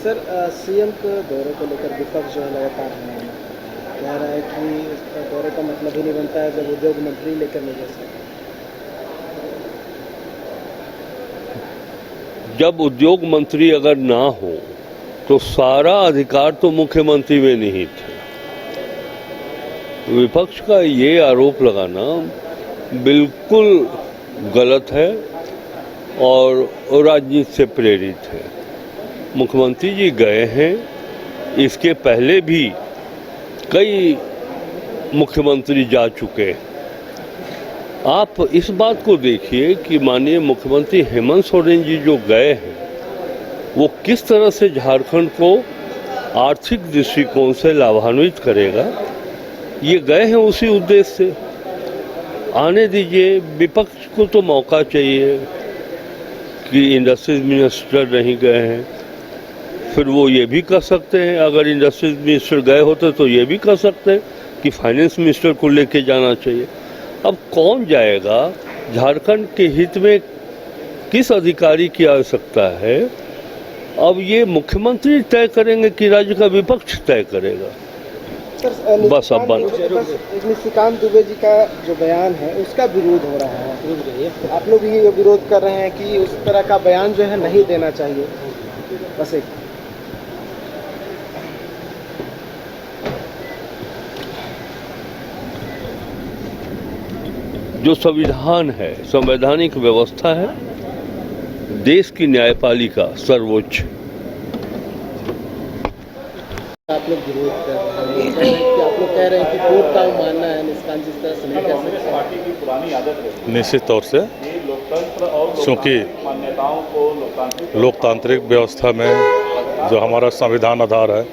Sir CM के दौरे को लेकर विपक्ष जो है लगातार कह रहा है कि इसका दौरे का मतलब ही नहीं बनता है जब उद्योग मंत्री लेकर नहीं जा सकते। जब उद्योग मंत्री अगर ना हो तो सारा अधिकार तो मुख्यमंत्री में नहीं थे। विपक्ष का ये आरोप लगाना बिल्कुल गलत है और राजनीति से प्रेरित है। मुख्यमंत्री जी गए हैं, इसके पहले भी कई मुख्यमंत्री जा चुके। आप इस बात को देखिए कि माननीय मुख्यमंत्री हेमंत सोरेन जी जो गए हैं वो किस तरह से झारखंड को आर्थिक दृष्टिकोण से लाभान्वित करेगा। ये गए हैं उसी उद्देश्य से। आने दीजिए, विपक्ष को तो मौका चाहिए कि इंडस्ट्रीज मिनिस्टर नहीं गए हैं, फिर वो ये भी कर सकते हैं, अगर इंडस्ट्रीज मिनिस्टर गए होते तो ये भी कर सकते हैं कि फाइनेंस मिनिस्टर को लेके जाना चाहिए। अब कौन जाएगा? झारखंड के हित में किस अधिकारी की आवश्यकता है? अब ये मुख्यमंत्री तय करेंगे कि राज्य का विपक्ष तय करेगा। बस अब निशिकांत दुबे जी का जो बयान है उसका विरोध हो रहा है, आप लोग भी ये विरोध कर रहे हैं कि उस तरह का बयान जो है नहीं देना चाहिए। बस एक जो संविधान है, संवैधानिक व्यवस्था है, देश की न्यायपालिका सर्वोच्च। आप लोग विरोध कर रहे हैं कि आप लोग कह रहे हैं कि कोर्ट का मानना है निष्कांत जिस तरह से नहीं कह सकते। पार्टी की पुरानी आदत है निश्चित तौर से, क्योंकि लोकतांत्रिक व्यवस्था में जो हमारा संविधान आधार है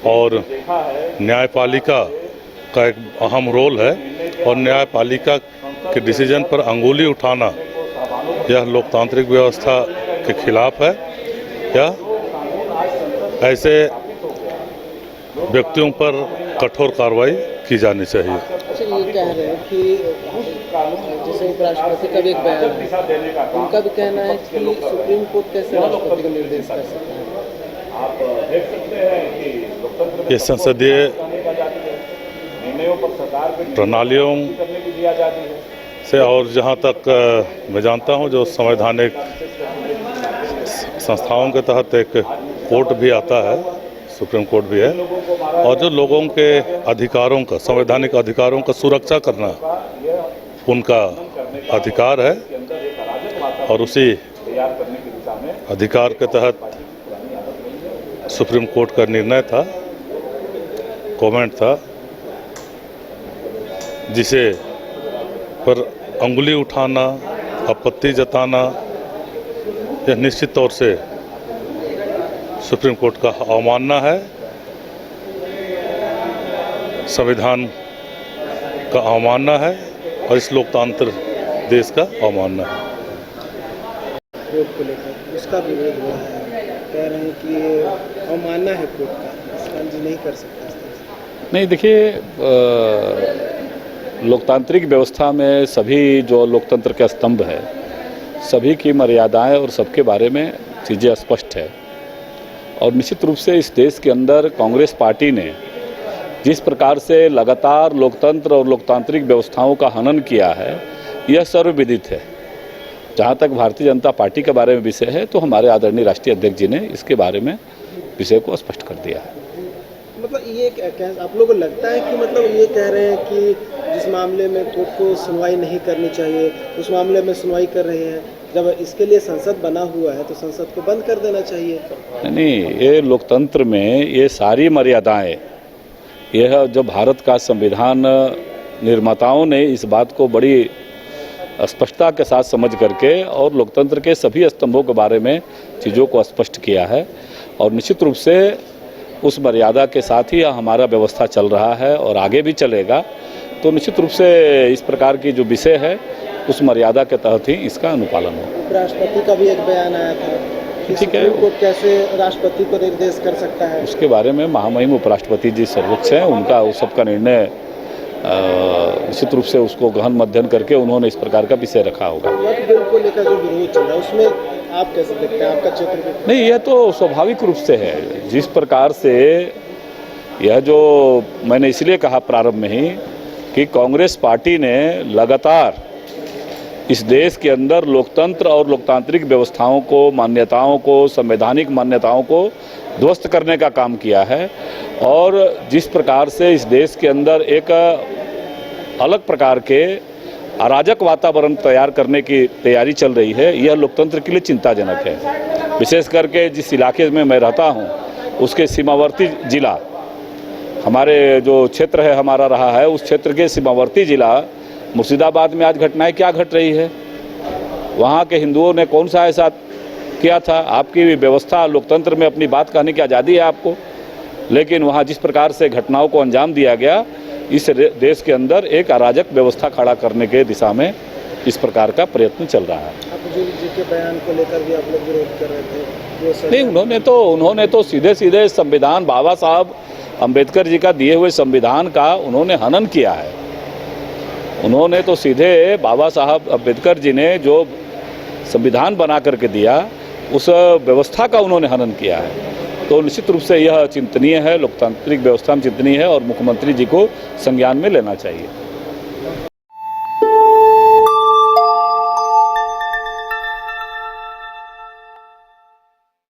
और न्यायपालिका का एक अहम रोल है और न्यायपालिका के डिसीजन पर अंगुली उठाना यह लोकतांत्रिक व्यवस्था के खिलाफ है। या ऐसे व्यक्तियों पर कठोर कार्रवाई की जानी चाहिए। अच्छा, ये कह रहे हैं कि जैसे उपराष्ट्रपति का भी एक बयान है, उनका भी कहना है कि सुप्रीम कोर्ट कैसे राष्ट्रपति को निर्देश कर सकता है। ये संसदीय प्रणालियों से और जहाँ तक मैं जानता हूँ जो संवैधानिक संस्थाओं के तहत एक कोर्ट भी आता है, सुप्रीम कोर्ट भी है, और जो लोगों के अधिकारों का, संवैधानिक अधिकारों का सुरक्षा करना उनका अधिकार है और उसी अधिकार के तहत सुप्रीम कोर्ट का निर्णय था, कमेंट था, जिसे पर अंगुली उठाना, आपत्ति जताना यह निश्चित तौर से सुप्रीम कोर्ट का अवमानना है, संविधान का अवमानना है और इस लोकतंत्र देश का अवमानना है। कोर्ट को लेकर उसका विरोध हुआ है, कह रहे हैं कि ये अवमानना है कोर्ट का, निष्कांत जी नहीं कर सकते। नहीं, देखिए, लोकतांत्रिक व्यवस्था में सभी जो लोकतंत्र के स्तंभ है, सभी की मर्यादाएं और सबके बारे में चीज़ें स्पष्ट है। और निश्चित रूप से इस देश के अंदर कांग्रेस पार्टी ने जिस प्रकार से लगातार लोकतंत्र और लोकतांत्रिक व्यवस्थाओं का हनन किया है, यह सर्वविदित है। जहाँ तक भारतीय जनता पार्टी के बारे में विषय है तो हमारे आदरणीय राष्ट्रीय अध्यक्ष जी ने इसके बारे में विषय को स्पष्ट कर दिया है। मतलब ये आप लोगों को लगता है कि मतलब ये कह रहे हैं कि जिस मामले में कोर्ट को सुनवाई नहीं करनी चाहिए उस मामले में सुनवाई कर रहे हैं, जब इसके लिए संसद बना हुआ है तो संसद को बंद कर देना चाहिए। नहीं, ये लोकतंत्र में ये सारी मर्यादाएं, यह जो भारत का संविधान निर्माताओं ने इस बात को बड़ी स्पष्टता के साथ समझ करके और लोकतंत्र के सभी स्तंभों के बारे में चीज़ों को स्पष्ट किया है और निश्चित रूप से उस मर्यादा के साथ ही हमारा व्यवस्था चल रहा है और आगे भी चलेगा। तो निश्चित रूप से इस प्रकार की जो विषय है उस मर्यादा के तहत ही इसका अनुपालन हो। राष्ट्रपति का भी एक बयान आया था, ठीक है, कोर्ट कैसे राष्ट्रपति को निर्देश कर सकता है, उसके बारे में महामहिम उपराष्ट्रपति जी सर्वोच्च हैं, उनका उस सबका निर्णय निश्चित रूप से उसको गहन मध्ययन करके उन्होंने इस प्रकार का विषय रखा होगा। वक्फ बिल को लेकर जो विरोध चल रहा है उसमें आप कैसे देखते हैं, आपका क्षेत्र भी? नहीं, यह तो स्वाभाविक रूप से है। जिस प्रकार से यह जो मैंने इसलिए कहा प्रारंभ में ही कि कांग्रेस पार्टी ने लगातार इस देश के अंदर लोकतंत्र और लोकतांत्रिक व्यवस्थाओं को, मान्यताओं को, संवैधानिक मान्यताओं को ध्वस्त करने का काम किया है और जिस प्रकार से इस देश के अंदर एक अलग प्रकार के अराजक वातावरण तैयार करने की तैयारी चल रही है, यह लोकतंत्र के लिए चिंताजनक है। विशेष करके जिस इलाके में मैं रहता हूं, उसके सीमावर्ती जिला, हमारे जो क्षेत्र है हमारा रहा है, उस क्षेत्र के सीमावर्ती जिला मुर्शिदाबाद में आज घटनाएं क्या घट रही है। वहाँ के हिंदुओं ने कौन सा ऐसा किया था? आपकी व्यवस्था लोकतंत्र में अपनी बात कहने की आज़ादी है आपको, लेकिन वहाँ जिस प्रकार से घटनाओं को अंजाम दिया गया, इस देश के अंदर एक अराजक व्यवस्था खड़ा करने के दिशा में इस प्रकार का प्रयत्न चल रहा है। जी के बयान को लेकर भी आप लोग विरोध कर रहे थे, वो सही नहीं, उन्होंने तो सीधे सीधे संविधान, बाबा साहब अम्बेडकर जी का दिए हुए संविधान का उन्होंने हनन किया है। उन्होंने तो सीधे बाबा साहब अम्बेडकर जी ने जो संविधान बना करके दिया, उस व्यवस्था का उन्होंने हनन किया है। तो निश्चित रूप से यह चिंतनीय है, लोकतांत्रिक व्यवस्था में चिंतनीय है और मुख्यमंत्री जी को संज्ञान में लेना चाहिए।